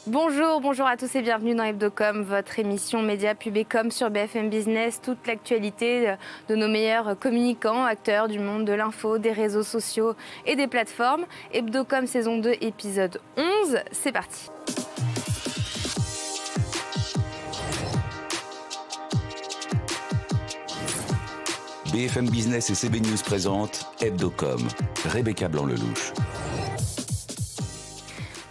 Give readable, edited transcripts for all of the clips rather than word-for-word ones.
Bonjour à tous et bienvenue dans Hebdocom, votre émission média pub et com sur BFM Business. Toute l'actualité de nos meilleurs communicants, acteurs du monde de l'info, des réseaux sociaux et des plateformes. Hebdocom saison 2, épisode 11, c'est parti. BFM Business et CB News présentent Hebdocom, Rebecca Blanc-Lelouch.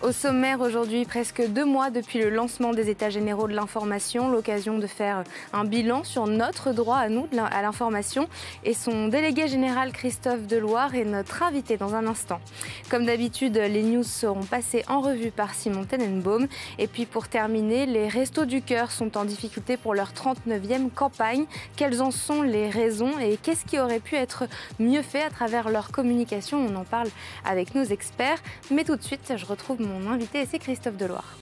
Au sommaire aujourd'hui, presque 2 mois depuis le lancement des États généraux de l'information, l'occasion de faire un bilan sur notre droit à nous à l'information. Et son délégué général Christophe Deloire est notre invité dans un instant. Comme d'habitude, les news seront passées en revue par Simon Tenenbaum. Et puis pour terminer, les Restos du Cœur sont en difficulté pour leur 39e campagne. Quelles en sont les raisons et qu'est-ce qui aurait pu être mieux fait à travers leur communication? On en parle avec nos experts. Mais tout de suite, je retrouve mon invité, c'est Christophe Deloire.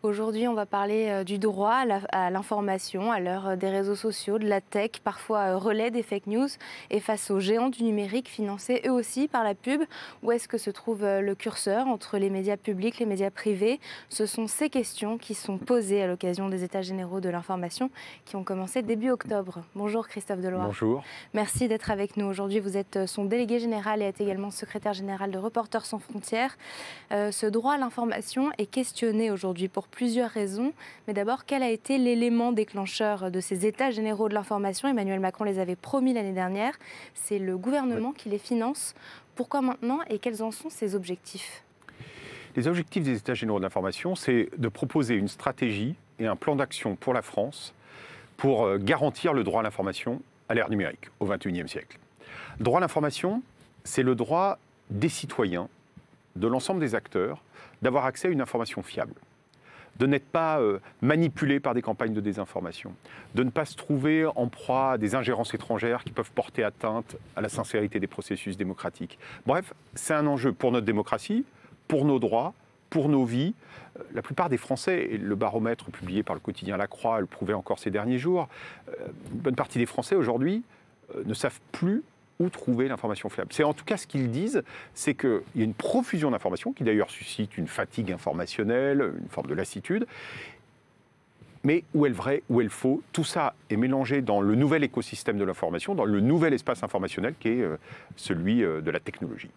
Aujourd'hui, on va parler du droit à l'information, à l'heure des réseaux sociaux, de la tech, parfois relais des fake news. Et face aux géants du numérique financés eux aussi par la pub, où est-ce que se trouve le curseur entre les médias publics, les médias privés? Ce sont ces questions qui sont posées à l'occasion des États généraux de l'information qui ont commencé début octobre. Bonjour Christophe Deloire. Bonjour. Merci d'être avec nous aujourd'hui. Vous êtes son délégué général et êtes également secrétaire général de Reporters sans frontières. Ce droit à l'information est questionné aujourd'hui pour plusieurs raisons. Mais d'abord, quel a été l'élément déclencheur de ces États généraux de l'information? Emmanuel Macron les avait promis l'année dernière. C'est le gouvernement qui les finance. Pourquoi maintenant et quels en sont ses objectifs? Les objectifs des États généraux de l'information, c'est de proposer une stratégie et un plan d'action pour la France pour garantir le droit à l'information à l'ère numérique, au XXIe siècle. Le droit à l'information, c'est le droit des citoyens, de l'ensemble des acteurs, d'avoir accès à une information fiable, de n'être pas manipulé par des campagnes de désinformation, de ne pas se trouver en proie à des ingérences étrangères qui peuvent porter atteinte à la sincérité des processus démocratiques. Bref, c'est un enjeu pour notre démocratie, pour nos droits, pour nos vies. La plupart des Français, et le baromètre publié par le quotidien La Croix le prouvait encore ces derniers jours, une bonne partie des Français aujourd'hui ne savent plus où trouver l'information fiable. C'est en tout cas ce qu'ils disent, c'est qu'il y a une profusion d'informations qui d'ailleurs suscite une fatigue informationnelle, une forme de lassitude. Mais où est le vrai, où est le faux? Tout ça est mélangé dans le nouvel écosystème de l'information, dans le nouvel espace informationnel qui est celui de la technologie.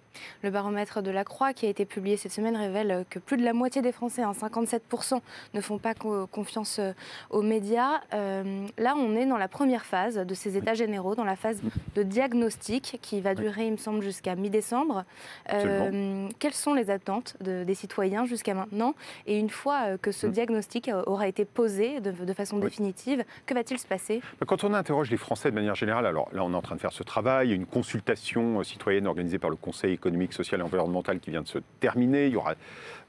Le baromètre de La Croix qui a été publié cette semaine révèle que plus de la moitié des Français, 57%, ne font pas confiance aux médias. Là, on est dans la première phase de ces États généraux, dans la phase de diagnostic qui va durer, il me semble, jusqu'à mi-décembre. Quelles sont les attentes des citoyens jusqu'à maintenant? Et une fois que ce diagnostic aura été posé de façon définitive, que va-t-il se passer? Quand on interroge les Français de manière générale, alors là on est en train de faire ce travail, il y a une consultation citoyenne organisée par le Conseil économique, social et environnemental qui vient de se terminer, il y aura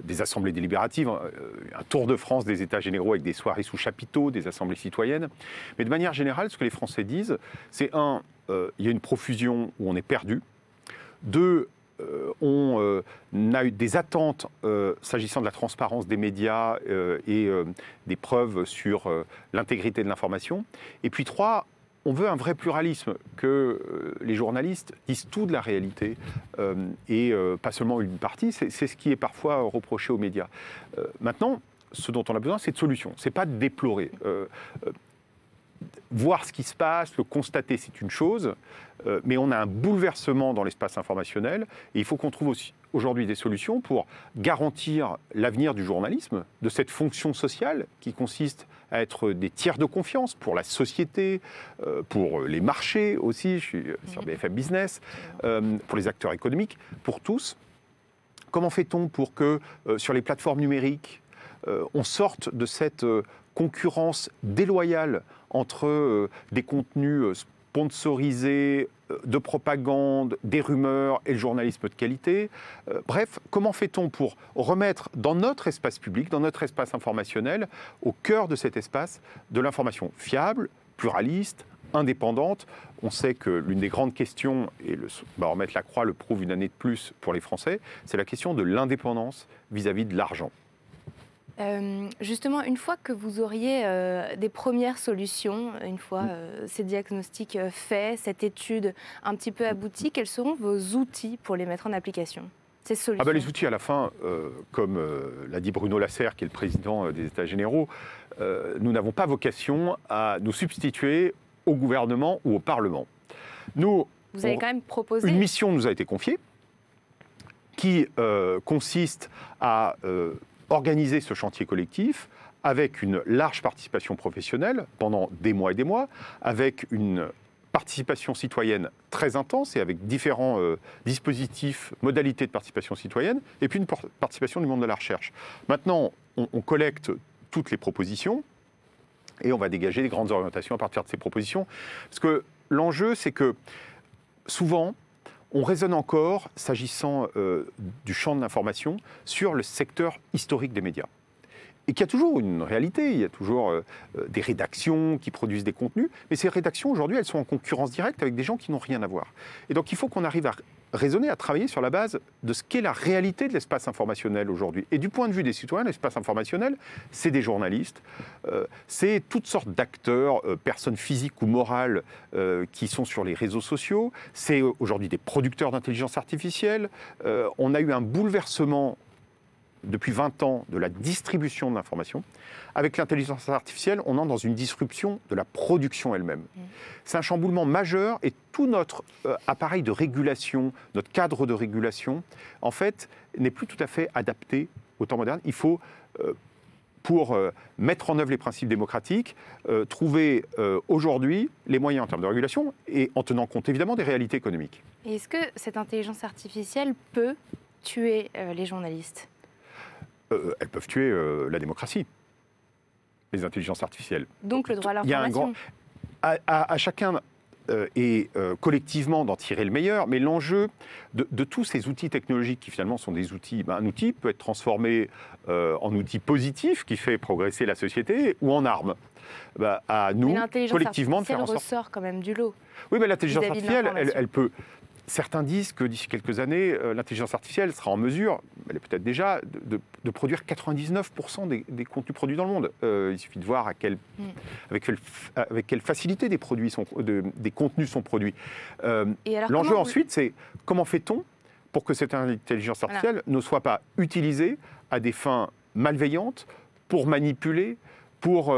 des assemblées délibératives, un tour de France des États généraux avec des soirées sous chapiteau, des assemblées citoyennes. Mais de manière générale, ce que les Français disent, c'est il y a une profusion où on est perdu. 2, on a eu des attentes s'agissant de la transparence des médias et des preuves sur l'intégrité de l'information. Et puis 3, on veut un vrai pluralisme, que les journalistes disent tout de la réalité et pas seulement une partie. C'est ce qui est parfois reproché aux médias. Maintenant, ce dont on a besoin, c'est de solutions. Ce n'est pas de déplorer. Voir ce qui se passe, le constater, c'est une chose, mais on a un bouleversement dans l'espace informationnel et il faut qu'on trouve aussi aujourd'hui des solutions pour garantir l'avenir du journalisme, de cette fonction sociale qui consiste à être des tiers de confiance pour la société, pour les marchés aussi, je suis sur BFM Business, pour les acteurs économiques, pour tous. Comment fait-on pour que sur les plateformes numériques, on sorte de cette concurrence déloyale entre des contenus sponsorisés, de propagande, des rumeurs et le journalisme de qualité. Bref, comment fait-on pour remettre dans notre espace public, dans notre espace informationnel, au cœur de cet espace, de l'information fiable, pluraliste, indépendante? On sait que l'une des grandes questions, et le baromètre La Croix le prouve une année de plus pour les Français, c'est la question de l'indépendance vis-à-vis de l'argent. Justement, une fois que vous auriez des premières solutions, une fois ces diagnostics faits, cette étude un petit peu aboutie, quels seront vos outils pour les mettre en application? ces solutions? Les outils, à la fin, comme l'a dit Bruno Lasserre, qui est le président des États généraux, nous n'avons pas vocation à nous substituer au gouvernement ou au Parlement. Vous avez quand même proposé... Une mission nous a été confiée qui consiste à organiser ce chantier collectif avec une large participation professionnelle pendant des mois et des mois, avec une participation citoyenne très intense et avec différents dispositifs, modalités de participation citoyenne, et puis une participation du monde de la recherche. Maintenant, on collecte toutes les propositions et on va dégager des grandes orientations à partir de ces propositions. Parce que l'enjeu, c'est que souvent, on raisonne encore, s'agissant du champ de l'information, sur le secteur historique des médias. Et qu'il y a toujours une réalité, il y a toujours des rédactions qui produisent des contenus, mais ces rédactions, aujourd'hui, elles sont en concurrence directe avec des gens qui n'ont rien à voir. Et donc, il faut qu'on arrive à raisonner, à travailler sur la base de ce qu'est la réalité de l'espace informationnel aujourd'hui. Et du point de vue des citoyens, l'espace informationnel, c'est des journalistes, c'est toutes sortes d'acteurs, personnes physiques ou morales qui sont sur les réseaux sociaux, c'est aujourd'hui des producteurs d'intelligence artificielle. On a eu un bouleversement depuis 20 ans de la distribution de l'information. Avec l'intelligence artificielle, on entre dans une disruption de la production elle-même. C'est un chamboulement majeur et tout notre appareil de régulation, notre cadre de régulation, en fait, n'est plus tout à fait adapté au temps moderne. Il faut, pour mettre en œuvre les principes démocratiques, trouver aujourd'hui les moyens en termes de régulation et en tenant compte évidemment des réalités économiques. Et est-ce que cette intelligence artificielle peut tuer les journalistes ? Elles peuvent tuer la démocratie, les intelligences artificielles. Donc le droit à l'information. À chacun et collectivement d'en tirer le meilleur, mais l'enjeu de tous ces outils technologiques qui finalement sont des outils, un outil peut être transformé en outil positif qui fait progresser la société ou en arme. À nous, collectivement, de faire en sorte... ressort quand même du lot. Oui, mais l'intelligence artificielle, elle peut... Certains disent que d'ici quelques années, l'intelligence artificielle sera en mesure, elle est peut-être déjà, de produire 99% des contenus produits dans le monde. Il suffit de voir avec quelle facilité des contenus sont produits. L'enjeu ensuite, c'est comment fait-on pour que cette intelligence artificielle ne soit pas utilisée à des fins malveillantes, pour manipuler, pour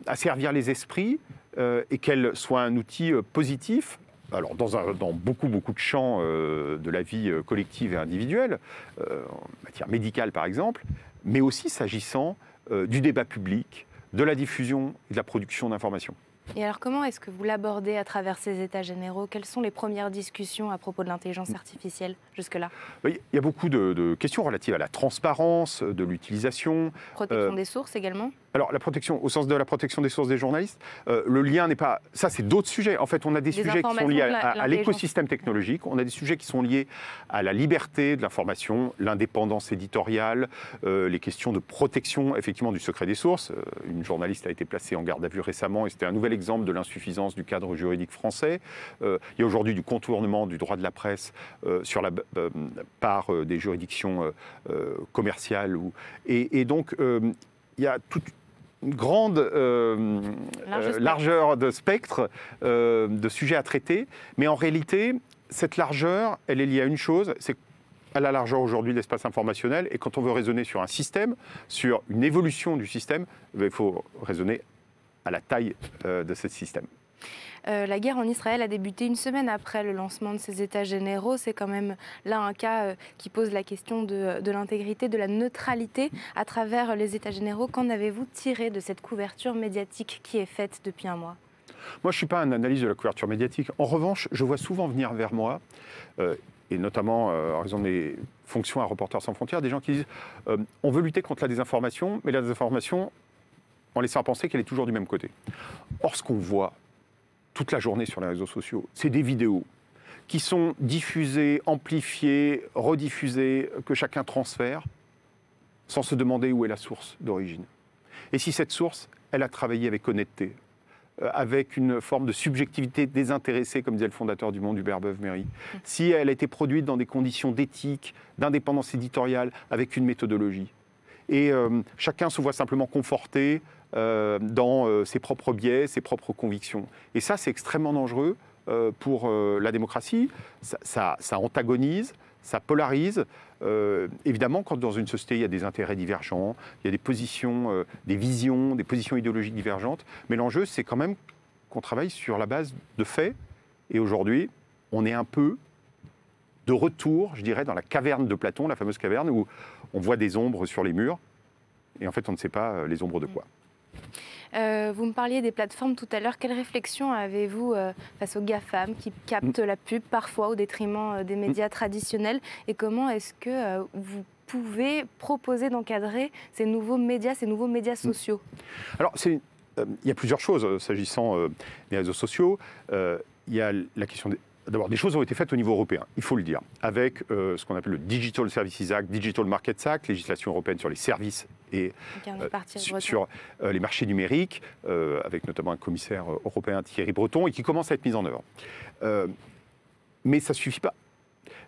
asservir les esprits, et qu'elle soit un outil positif. Alors, dans beaucoup de champs de la vie collective et individuelle, en matière médicale par exemple, mais aussi s'agissant du débat public, de la diffusion et de la production d'informations. Et alors, comment est-ce que vous l'abordez à travers ces états généraux? Quelles sont les premières discussions à propos de l'intelligence artificielle jusque-là? Il y a beaucoup de questions relatives à la transparence de l'utilisation. Protection des sources également? Alors, la protection, au sens de la protection des sources des journalistes, le lien n'est pas... Ça, c'est d'autres sujets. En fait, on a des sujets qui sont liés à l'écosystème technologique, on a des sujets qui sont liés à la liberté de l'information, l'indépendance éditoriale, les questions de protection, effectivement, du secret des sources. Une journaliste a été placée en garde à vue récemment et c'était un nouvel exemple de l'insuffisance du cadre juridique français. Il y a aujourd'hui du contournement du droit de la presse par des juridictions commerciales. Et donc, il y a toute une grande largeur de spectre de sujets à traiter. Mais en réalité, cette largeur, elle est liée à une chose, c'est à la largeur aujourd'hui de l'espace informationnel. Et quand on veut raisonner sur un système, sur une évolution du système, il faut raisonner à la taille de ce système. La guerre en Israël a débuté une semaine après le lancement de ces états généraux. C'est quand même là un cas qui pose la question de l'intégrité, de la neutralité à travers les états généraux. Qu'en avez-vous tiré de cette couverture médiatique qui est faite depuis un mois? Moi, je ne suis pas un analyste de la couverture médiatique. En revanche, je vois souvent venir vers moi, et notamment en raison des fonctions à Reporters sans frontières, des gens qui disent on veut lutter contre la désinformation, mais la désinformation, en laissant à penser qu'elle est toujours du même côté. Or, ce qu'on voit toute la journée sur les réseaux sociaux, c'est des vidéos qui sont diffusées, amplifiées, rediffusées, que chacun transfère, sans se demander où est la source d'origine. Et si cette source, elle a travaillé avec honnêteté, avec une forme de subjectivité désintéressée, comme disait le fondateur du Monde, Hubert Beuve-Méry, si elle a été produite dans des conditions d'éthique, d'indépendance éditoriale, avec une méthodologie, et chacun se voit simplement conforté dans ses propres biais, ses propres convictions. Et ça, c'est extrêmement dangereux pour la démocratie. Ça antagonise, ça polarise. Évidemment, quand dans une société, il y a des intérêts divergents, il y a des positions, des visions, des positions idéologiques divergentes, mais l'enjeu, c'est quand même qu'on travaille sur la base de faits. Et aujourd'hui, on est un peu de retour, je dirais, dans la caverne de Platon, la fameuse caverne où on voit des ombres sur les murs, et en fait, on ne sait pas les ombres de quoi. Vous me parliez des plateformes tout à l'heure. Quelle réflexion avez-vous face aux GAFAM qui captent la pub parfois au détriment des médias traditionnels? Et comment est-ce que vous pouvez proposer d'encadrer ces nouveaux médias sociaux? Alors, il y a plusieurs choses s'agissant des réseaux sociaux. Il y a la question D'abord, des choses ont été faites au niveau européen, il faut le dire, avec ce qu'on appelle le Digital Services Act, Digital Markets Act, législation européenne sur les services et sur les marchés numériques, avec notamment un commissaire européen, Thierry Breton, et qui commence à être mise en œuvre. Mais ça ne suffit pas.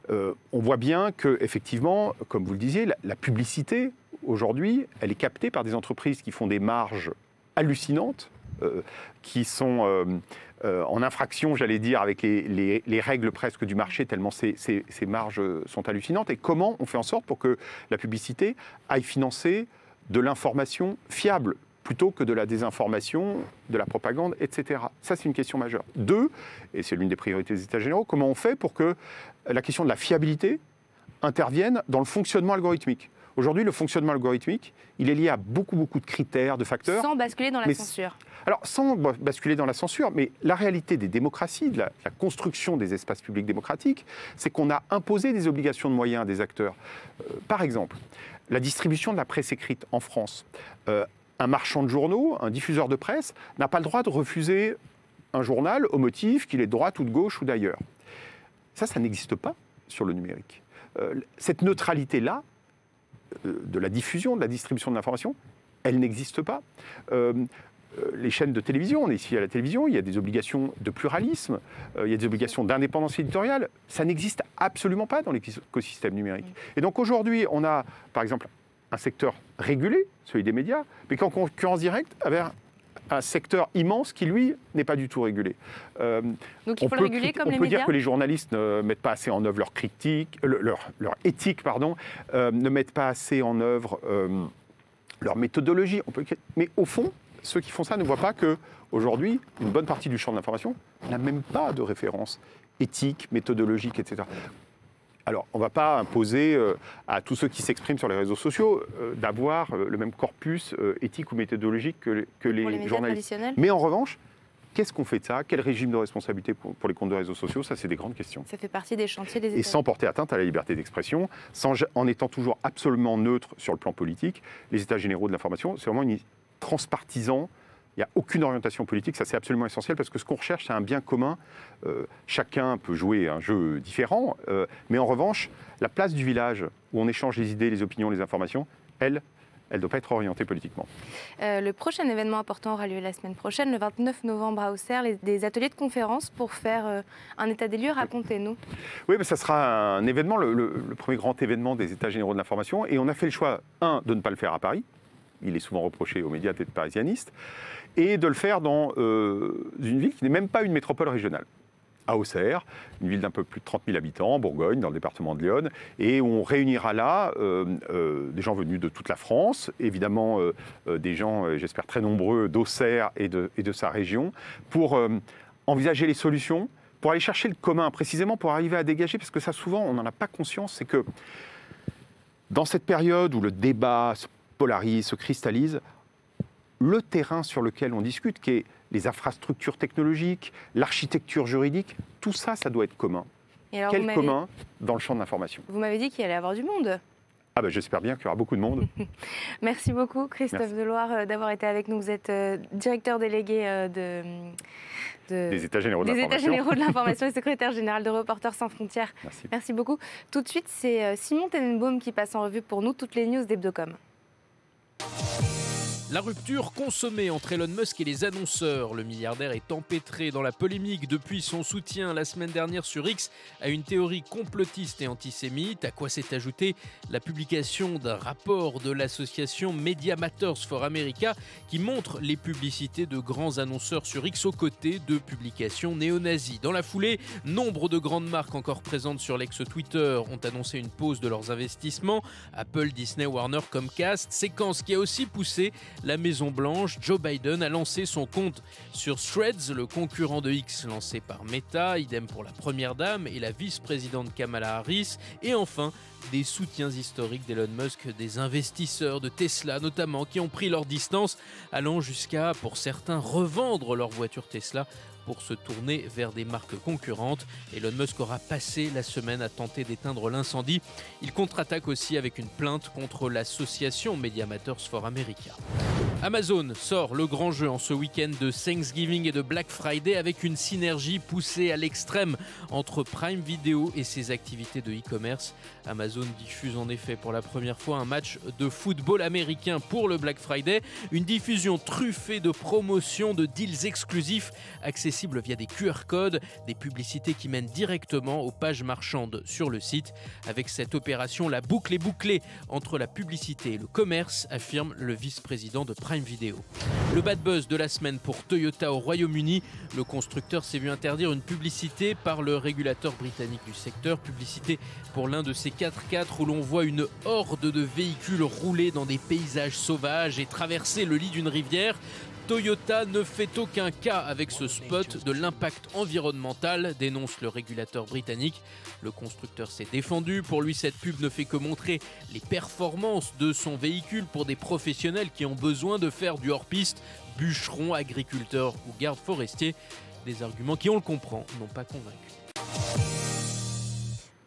On voit bien qu'effectivement, comme vous le disiez, la publicité, aujourd'hui, elle est captée par des entreprises qui font des marges hallucinantes, qui sont en infraction, j'allais dire, avec les règles presque du marché, tellement ces marges sont hallucinantes. Et comment on fait en sorte pour que la publicité aille financer de l'information fiable plutôt que de la désinformation, de la propagande, etc. Ça, c'est une question majeure. 2, et c'est l'une des priorités des États généraux, comment on fait pour que la question de la fiabilité intervienne dans le fonctionnement algorithmique? Aujourd'hui, le fonctionnement algorithmique, il est lié à beaucoup de critères, de facteurs. Sans basculer dans la censure. Alors, sans basculer dans la censure, mais la réalité des démocraties, de la construction des espaces publics démocratiques, c'est qu'on a imposé des obligations de moyens à des acteurs. Par exemple, la distribution de la presse écrite en France. Un marchand de journaux, un diffuseur de presse, n'a pas le droit de refuser un journal au motif qu'il est de droite ou de gauche ou d'ailleurs. Ça n'existe pas sur le numérique. Cette neutralité-là, de la diffusion, de la distribution de l'information, elle n'existe pas. Les chaînes de télévision, on est ici à la télévision, il y a des obligations de pluralisme, il y a des obligations d'indépendance éditoriale. Ça n'existe absolument pas dans l'écosystème numérique. Et donc aujourd'hui, on a par exemple un secteur régulé, celui des médias, mais qui est en concurrence directe avec un secteur immense qui, lui, n'est pas du tout régulé. Donc il faut le réguler comme les médias. On peut dire que les journalistes ne mettent pas assez en œuvre leur éthique, ne mettent pas assez en œuvre leur méthodologie. Mais au fond, ceux qui font ça ne voient pas qu'aujourd'hui, une bonne partie du champ de l'information n'a même pas de référence éthique, méthodologique, etc. Alors, on ne va pas imposer à tous ceux qui s'expriment sur les réseaux sociaux d'avoir le même corpus éthique ou méthodologique que les journalistes. Mais en revanche, qu'est-ce qu'on fait de ça? Quel régime de responsabilité pour les comptes de réseaux sociaux? Ça, c'est des grandes questions. Ça fait partie des chantiers des États. Et sans porter atteinte à la liberté d'expression, en étant toujours absolument neutre sur le plan politique, les États généraux de l'information, c'est vraiment une transpartisan. Il n'y a aucune orientation politique, ça c'est absolument essentiel parce que ce qu'on recherche, c'est un bien commun. Chacun peut jouer un jeu différent, mais en revanche, la place du village où on échange les idées, les opinions, les informations, elle ne doit pas être orientée politiquement. Le prochain événement important aura lieu la semaine prochaine, le 29 novembre à Auxerre, des ateliers de conférence pour faire un état des lieux. Racontez-nous. Oui, mais ça sera un événement, le premier grand événement des États généraux de l'information, et on a fait le choix, de ne pas le faire à Paris. Il est souvent reproché aux médias d'être parisianiste, et de le faire dans une ville qui n'est même pas une métropole régionale, à Auxerre, une ville d'un peu plus de 30 000 habitants, en Bourgogne, dans le département de l'Yonne, et où on réunira là des gens venus de toute la France, évidemment des gens, j'espère très nombreux, d'Auxerre et de sa région, pour envisager les solutions, pour aller chercher le commun, précisément pour arriver à dégager, parce que ça souvent on n'en a pas conscience, c'est que dans cette période où le débat se polarise, se cristallise, le terrain sur lequel on discute, qui est les infrastructures technologiques, l'architecture juridique, tout ça, ça doit être commun. Et alors, quel commun dans le champ de l'information? Vous m'avez dit qu'il allait y avoir du monde. Ah ben, j'espère bien qu'il y aura beaucoup de monde. Merci beaucoup, Christophe Deloire, d'avoir été avec nous. Vous êtes directeur délégué des États généraux de l'information et secrétaire général de Reporters sans frontières. Merci beaucoup. Tout de suite, c'est Simon Tenenbaum qui passe en revue pour nous toutes les news d'Hebdocom. La rupture consommée entre Elon Musk et les annonceurs. Le milliardaire est empêtré dans la polémique depuis son soutien la semaine dernière sur X à une théorie complotiste et antisémite, à quoi s'est ajoutée la publication d'un rapport de l'association Media Matters for America qui montre les publicités de grands annonceurs sur X aux côtés de publications néo-nazies. Dans la foulée, nombre de grandes marques encore présentes sur l'ex-Twitter ont annoncé une pause de leurs investissements. Apple, Disney, Warner, Comcast, séquence qui a aussi poussé la Maison-Blanche. Joe Biden a lancé son compte sur Threads, le concurrent de X lancé par Meta, idem pour la première dame et la vice-présidente Kamala Harris, et enfin des soutiens historiques d'Elon Musk, des investisseurs de Tesla notamment, qui ont pris leur distance, allant jusqu'à, pour certains, revendre leur voiture Tesla pour se tourner vers des marques concurrentes. Elon Musk aura passé la semaine à tenter d'éteindre l'incendie. Il contre-attaque aussi avec une plainte contre l'association Media Matters for America. Amazon sort le grand jeu en ce week-end de Thanksgiving et de Black Friday avec une synergie poussée à l'extrême entre Prime Video et ses activités de e-commerce. Amazon diffuse en effet pour la première fois un match de football américain pour le Black Friday, une diffusion truffée de promotions, de deals exclusifs accessibles via des QR codes, des publicités qui mènent directement aux pages marchandes sur le site. Avec cette opération, la boucle est bouclée entre la publicité et le commerce, affirme le vice-président de Prime Video. Le bad buzz de la semaine pour Toyota au Royaume-Uni. Le constructeur s'est vu interdire une publicité par le régulateur britannique du secteur, publicité pour l'un de ses 4x4 où l'on voit une horde de véhicules rouler dans des paysages sauvages et traverser le lit d'une rivière. Toyota ne fait aucun cas avec ce spot de l'impact environnemental, dénonce le régulateur britannique. Le constructeur s'est défendu. Pour lui, cette pub ne fait que montrer les performances de son véhicule pour des professionnels qui ont besoin de faire du hors-piste, bûcherons, agriculteurs ou gardes forestiers. Des arguments qui, on le comprend, n'ont pas convaincu.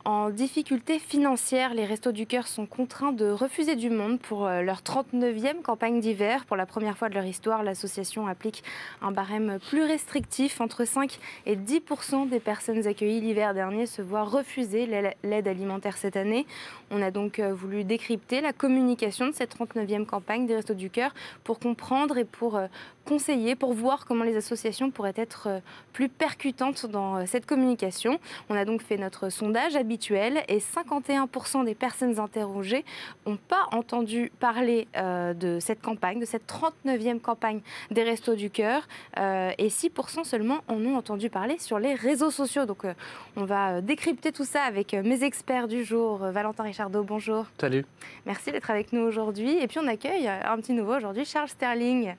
En difficulté financière, les Restos du Cœur sont contraints de refuser du monde pour leur 39e campagne d'hiver. Pour la première fois de leur histoire, l'association applique un barème plus restrictif. Entre 5 et 10% des personnes accueillies l'hiver dernier se voient refuser l'aide alimentaire cette année. On a donc voulu décrypter la communication de cette 39e campagne des Restos du Cœur pour comprendre et pour conseiller, pour voir comment les associations pourraient être plus percutantes dans cette communication. On a donc fait notre sondage habituel et 51% des personnes interrogées n'ont pas entendu parler de cette campagne, de cette 39e campagne des Restos du Cœur et 6% seulement en ont entendu parler sur les réseaux sociaux. Donc on va décrypter tout ça avec mes experts du jour. Valentin Richardot, bonjour. Salut. Merci d'être avec nous aujourd'hui. Et puis on accueille un petit nouveau aujourd'hui, Charles Sterling.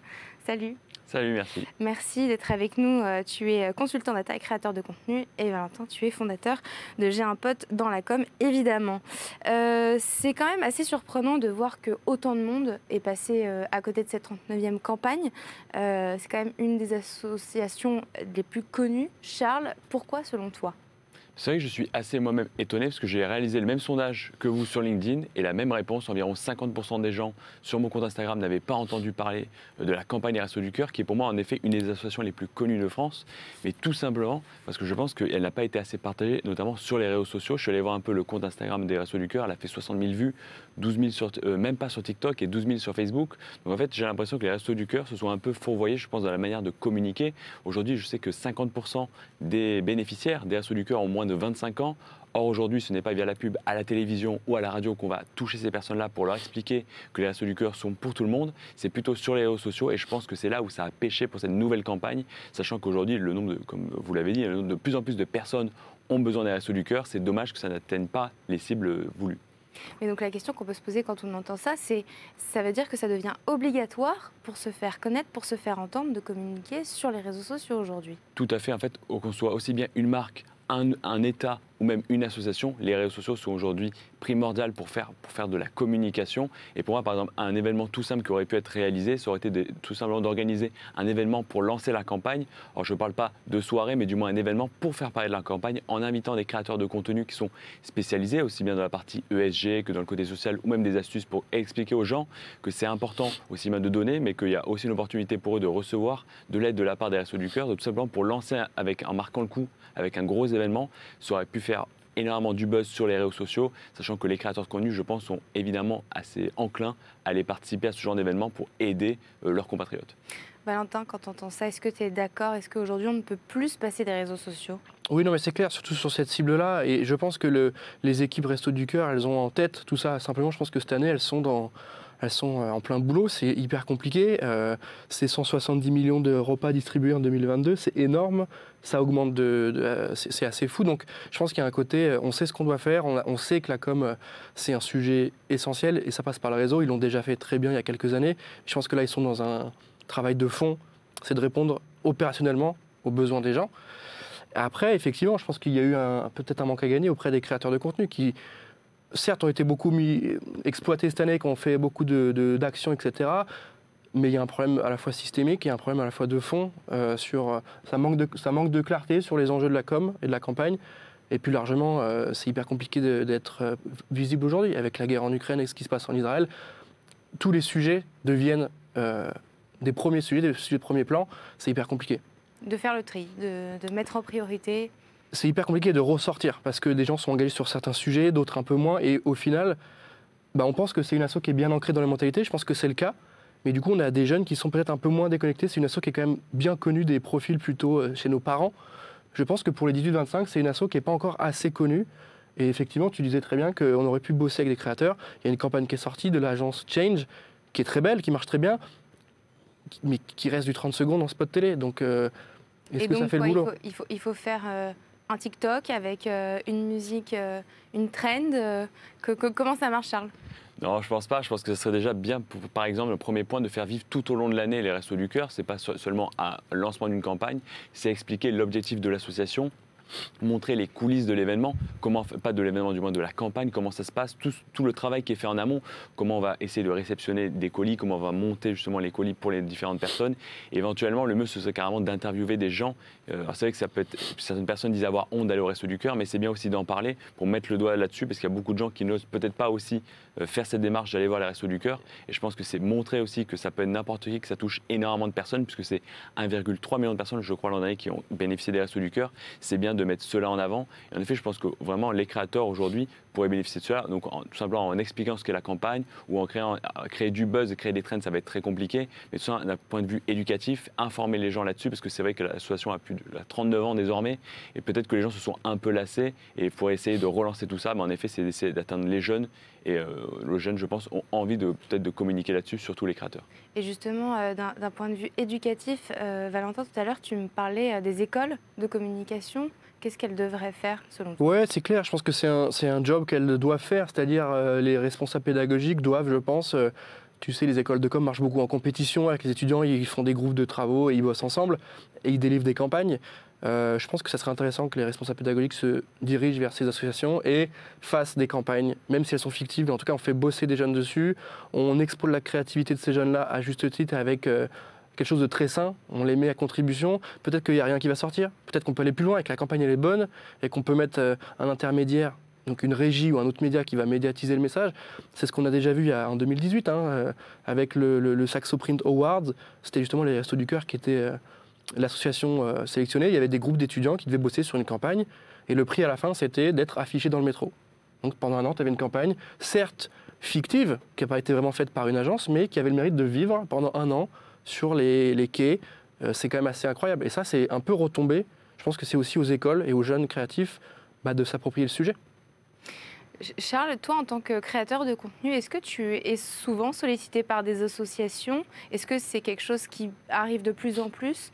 Salut. Salut, merci. Merci d'être avec nous. Tu es consultant data et créateur de contenu. Et Valentin, tu es fondateur de J'ai un pote dans la com, évidemment. C'est quand même assez surprenant de voir que autant de monde est passé à côté de cette 39e campagne. C'est quand même une des associations les plus connues. Charles, pourquoi selon toi ? C'est vrai que je suis assez moi-même étonné parce que j'ai réalisé le même sondage que vous sur LinkedIn et la même réponse. Environ 50% des gens sur mon compte Instagram n'avaient pas entendu parler de la campagne des Restos du Cœur, qui est pour moi en effet une des associations les plus connues de France, mais tout simplement parce que je pense qu'elle n'a pas été assez partagée, notamment sur les réseaux sociaux. Je suis allé voir un peu le compte Instagram des Restos du Cœur, elle a fait 60 000 vues, 12 000 même pas sur TikTok et 12 000 sur Facebook. Donc en fait, j'ai l'impression que les Restos du Cœur se sont un peu fourvoyés, je pense, dans la manière de communiquer. Aujourd'hui, je sais que 50% des bénéficiaires des Restos du Cœur ont moins de 25 ans. Or aujourd'hui, ce n'est pas via la pub à la télévision ou à la radio qu'on va toucher ces personnes-là pour leur expliquer que les Restos du Cœur sont pour tout le monde. C'est plutôt sur les réseaux sociaux et je pense que c'est là où ça a pêché pour cette nouvelle campagne, sachant qu'aujourd'hui, le nombre comme vous l'avez dit, le nombre de plus en plus de personnes ont besoin des Restos du Cœur. C'est dommage que ça n'atteigne pas les cibles voulues. Mais donc la question qu'on peut se poser quand on entend ça, c'est ça veut dire que ça devient obligatoire pour se faire connaître, pour se faire entendre, de communiquer sur les réseaux sociaux aujourd'hui. Tout à fait. En fait, qu'on soit aussi bien une marque, un État ou même une association, les réseaux sociaux sont aujourd'hui primordiaux pour faire de la communication. Et pour moi, par exemple, un événement tout simple qui aurait pu être réalisé, ça aurait été tout simplement d'organiser un événement pour lancer la campagne. Alors, je ne parle pas de soirée, mais du moins un événement pour faire parler de la campagne en invitant des créateurs de contenu qui sont spécialisés, aussi bien dans la partie ESG que dans le côté social, ou même des astuces pour expliquer aux gens que c'est important aussi bien de donner, mais qu'il y a aussi une opportunité pour eux de recevoir de l'aide de la part des Restos du Cœur, tout simplement pour lancer en marquant le coup avec un gros événement. Ça aurait pu faire énormément du buzz sur les réseaux sociaux, sachant que les créateurs de contenu, je pense, sont évidemment assez enclins à aller participer à ce genre d'événements pour aider leurs compatriotes. Valentin, quand tu entends ça, est-ce que tu es d'accord? Est-ce qu'aujourd'hui, on ne peut plus se passer des réseaux sociaux? Oui, non, mais c'est clair, surtout sur cette cible-là. Et je pense que les équipes Restos du Cœur, elles ont en tête tout ça. Simplement, je pense que cette année, elles sont en plein boulot. C'est hyper compliqué. C'est 170 millions de repas distribués en 2022. C'est énorme. Ça augmente c'est assez fou. Donc, je pense qu'il y a un côté, on sait ce qu'on doit faire. On sait que la com, c'est un sujet essentiel et ça passe par le réseau. Ils l'ont déjà fait très bien il y a quelques années. Je pense que là, ils sont dans un travail de fond. C'est de répondre opérationnellement aux besoins des gens. Après, effectivement, je pense qu'il y a eu peut-être un manque à gagner auprès des créateurs de contenu qui, certes, ont été beaucoup exploités cette année, qui ont fait beaucoup d'actions, etc. Mais il y a un problème à la fois systémique et un problème à la fois de fond. Ça manque de clarté sur les enjeux de la com et de la campagne. Et plus largement, c'est hyper compliqué d'être visible aujourd'hui. Avec la guerre en Ukraine et ce qui se passe en Israël, tous les sujets deviennent des premiers sujets, des sujets de premier plan. C'est hyper compliqué. De faire le tri, de mettre en priorité. C'est hyper compliqué de ressortir parce que des gens sont engagés sur certains sujets, d'autres un peu moins. Et au final, on pense que c'est une asso qui est bien ancrée dans la mentalité. Je pense que c'est le cas. Mais du coup, on a des jeunes qui sont peut-être un peu moins déconnectés. C'est une asso qui est quand même bien connue des profils plutôt chez nos parents. Je pense que pour les 18-25, c'est une asso qui n'est pas encore assez connue. Et effectivement, tu disais très bien qu'on aurait pu bosser avec des créateurs. Il y a une campagne qui est sortie de l'agence Change, qui est très belle, qui marche très bien, mais qui reste du 30 secondes en spot télé. Donc, est-ce que ça fait le boulot? Il faut faire un TikTok avec une musique, une trend. Comment ça marche, Charles? Non, je pense pas. Je pense que ce serait déjà bien, par exemple, le premier point, de faire vivre tout au long de l'année les Restos du Cœur. C'est pas seulement un lancement d'une campagne, c'est expliquer l'objectif de l'association, montrer les coulisses de l'événement, pas de l'événement du moins, de la campagne, comment ça se passe, tout le travail qui est fait en amont, comment on va essayer de réceptionner des colis, comment on va monter justement les colis pour les différentes personnes. Et éventuellement, le mieux, ce serait carrément d'interviewer des gens. Alors c'est vrai que ça peut être, certaines personnes disent avoir honte d'aller au Resto du Cœur, mais c'est bien aussi d'en parler pour mettre le doigt là-dessus, parce qu'il y a beaucoup de gens qui n'osent peut-être pas aussi faire cette démarche d'aller voir les Restos du Cœur. Et je pense que c'est montrer aussi que ça peut être n'importe qui, que ça touche énormément de personnes, puisque c'est 1,3 million de personnes, je crois, l'an dernier, qui ont bénéficié des Restos du Cœur. C'est bien de mettre cela en avant. Et en effet, je pense que vraiment les créateurs aujourd'hui pourraient bénéficier de cela. Donc tout simplement en expliquant ce qu'est la campagne ou en créer du buzz et créer des trends, ça va être très compliqué. Mais tout ça d'un point de vue éducatif, informer les gens là-dessus, parce que c'est vrai que l'association a plus de 39 ans désormais et peut-être que les gens se sont un peu lassés et pour essayer de relancer tout ça, mais en effet, c'est d'essayer d'atteindre les jeunes. Et les jeunes, je pense, ont envie peut-être de communiquer là-dessus, surtout les créateurs. Et justement, d'un point de vue éducatif, Valentin, tout à l'heure, tu me parlais des écoles de communication. Qu'est-ce qu'elles devraient faire, selon toi? Ouais, c'est clair. Je pense que c'est un job qu'elles doivent faire. C'est-à-dire, les responsables pédagogiques doivent, je pense... tu sais, les écoles de com marchent beaucoup en compétition avec les étudiants. Ils font des groupes de travaux et ils bossent ensemble. Et ils délivrent des campagnes. Je pense que ça serait intéressant que les responsables pédagogiques se dirigent vers ces associations et fassent des campagnes, même si elles sont fictives. Mais en tout cas, on fait bosser des jeunes dessus. On exploite la créativité de ces jeunes-là à juste titre avec quelque chose de très sain. On les met à contribution. Peut-être qu'il n'y a rien qui va sortir. Peut-être qu'on peut aller plus loin et que la campagne elle est bonne et qu'on peut mettre un intermédiaire, donc une régie ou un autre média qui va médiatiser le message. C'est ce qu'on a déjà vu en 2018 avec le Saxo Print Awards. C'était justement les Restos du Cœur qui étaient l'association sélectionnée. Il y avait des groupes d'étudiants qui devaient bosser sur une campagne et le prix à la fin, c'était d'être affiché dans le métro. Donc pendant un an, tu avais une campagne, certes fictive, qui n'a pas été vraiment faite par une agence, mais qui avait le mérite de vivre pendant un an sur les quais. C'est quand même assez incroyable. Et ça, c'est un peu retombé. Je pense que c'est aussi aux écoles et aux jeunes créatifs de s'approprier le sujet. Charles, toi, en tant que créateur de contenu, est-ce que tu es souvent sollicité par des associations? Est-ce que c'est quelque chose qui arrive de plus en plus?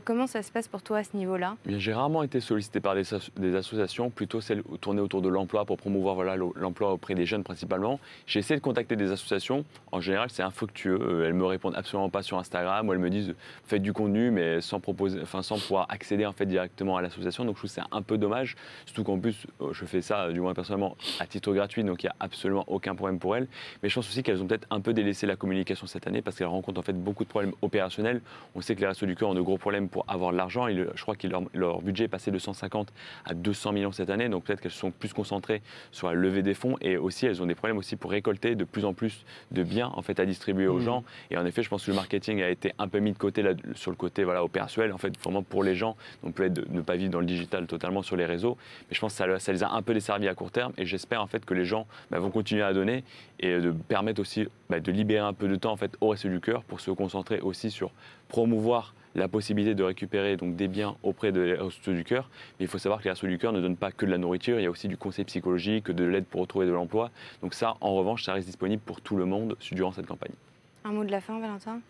Comment ça se passe pour toi à ce niveau-là? J'ai rarement été sollicité par des associations, plutôt celles tournées autour de l'emploi pour promouvoir l'emploi auprès des jeunes principalement. J'ai essayé de contacter des associations. En général, c'est infructueux. Elles me répondent absolument pas sur Instagram ou elles me disent faites du contenu, mais sans pouvoir accéder en fait directement à l'association. Donc je trouve que c'est un peu dommage, surtout qu'en plus je fais ça, du moins personnellement, à titre gratuit, donc il n'y a absolument aucun problème pour elles. Mais je pense aussi qu'elles ont peut-être un peu délaissé la communication cette année parce qu'elles rencontrent en fait beaucoup de problèmes opérationnels. On sait que les Restos du Cœur ont de gros problèmes pour avoir de l'argent. Je crois que leur budget est passé de 150 à 200 millions cette année, donc peut-être qu'elles sont plus concentrées sur la levée des fonds et aussi elles ont des problèmes aussi pour récolter de plus en plus de biens en fait à distribuer aux gens. Et en effet, je pense que le marketing a été un peu mis de côté là, sur le côté voilà, opérationnel, en fait, vraiment pour les gens. Donc peut-être de ne pas vivre dans le digital totalement sur les réseaux. Mais je pense que ça les a un peu desservis à court terme et j'espère en fait que les gens vont continuer à donner et de permettre aussi de libérer un peu de temps en fait, au Restos du Cœur pour se concentrer aussi sur promouvoir la possibilité de récupérer donc, des biens auprès des Restos du Cœur. Mais il faut savoir que les Restos du Cœur ne donnent pas que de la nourriture, il y a aussi du conseil psychologique, de l'aide pour retrouver de l'emploi. Donc ça, en revanche, ça reste disponible pour tout le monde durant cette campagne. Un mot de la fin, Valentin ?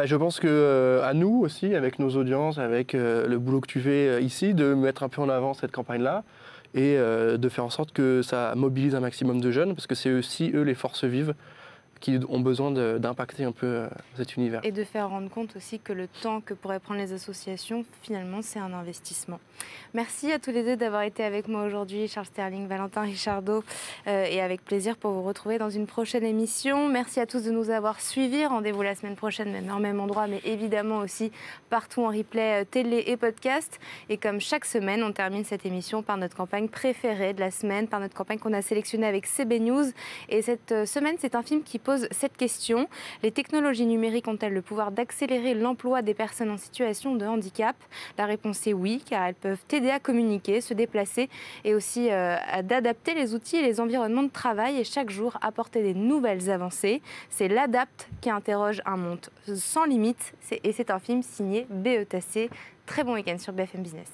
Je pense qu'à nous aussi, avec nos audiences, avec le boulot que tu fais ici, de mettre un peu en avant cette campagne-là et de faire en sorte que ça mobilise un maximum de jeunes, parce que c'est aussi eux les forces vives qui ont besoin d'impacter un peu cet univers. Et de faire rendre compte aussi que le temps que pourraient prendre les associations, finalement, c'est un investissement. Merci à tous les deux d'avoir été avec moi aujourd'hui, Charles Sterling, Valentin Richardot, et avec plaisir pour vous retrouver dans une prochaine émission. Merci à tous de nous avoir suivis. Rendez-vous la semaine prochaine, même en même endroit, mais évidemment aussi partout en replay télé et podcast. Et comme chaque semaine, on termine cette émission par notre campagne préférée de la semaine, par notre campagne qu'on a sélectionnée avec CB News. Et cette semaine, c'est un film qui pose cette question. Les technologies numériques ont-elles le pouvoir d'accélérer l'emploi des personnes en situation de handicap ? La réponse est oui, car elles peuvent aider à communiquer, se déplacer et aussi d'adapter les outils et les environnements de travail et chaque jour apporter des nouvelles avancées. C'est l'Adapt qui interroge un monde sans limite et c'est un film signé BETC. Très bon week-end sur BFM Business.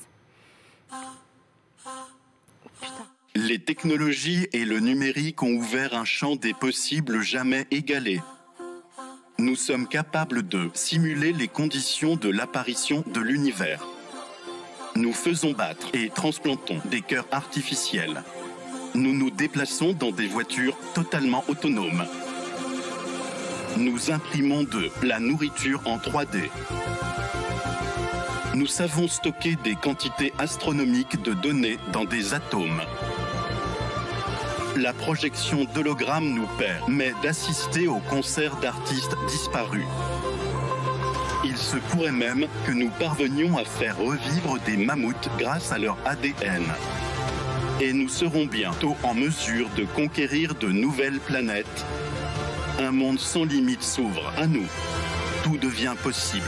Les technologies et le numérique ont ouvert un champ des possibles jamais égalé. Nous sommes capables de simuler les conditions de l'apparition de l'univers. Nous faisons battre et transplantons des cœurs artificiels. Nous nous déplaçons dans des voitures totalement autonomes. Nous imprimons de la nourriture en 3D. Nous savons stocker des quantités astronomiques de données dans des atomes. La projection d'hologrammes nous permet d'assister au concert d'artistes disparus. Il se pourrait même que nous parvenions à faire revivre des mammouths grâce à leur ADN. Et nous serons bientôt en mesure de conquérir de nouvelles planètes. Un monde sans limite s'ouvre à nous. Tout devient possible.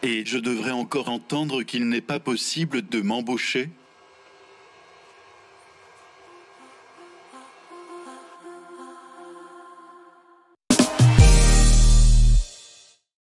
Et je devrais encore entendre qu'il n'est pas possible de m'embaucher ?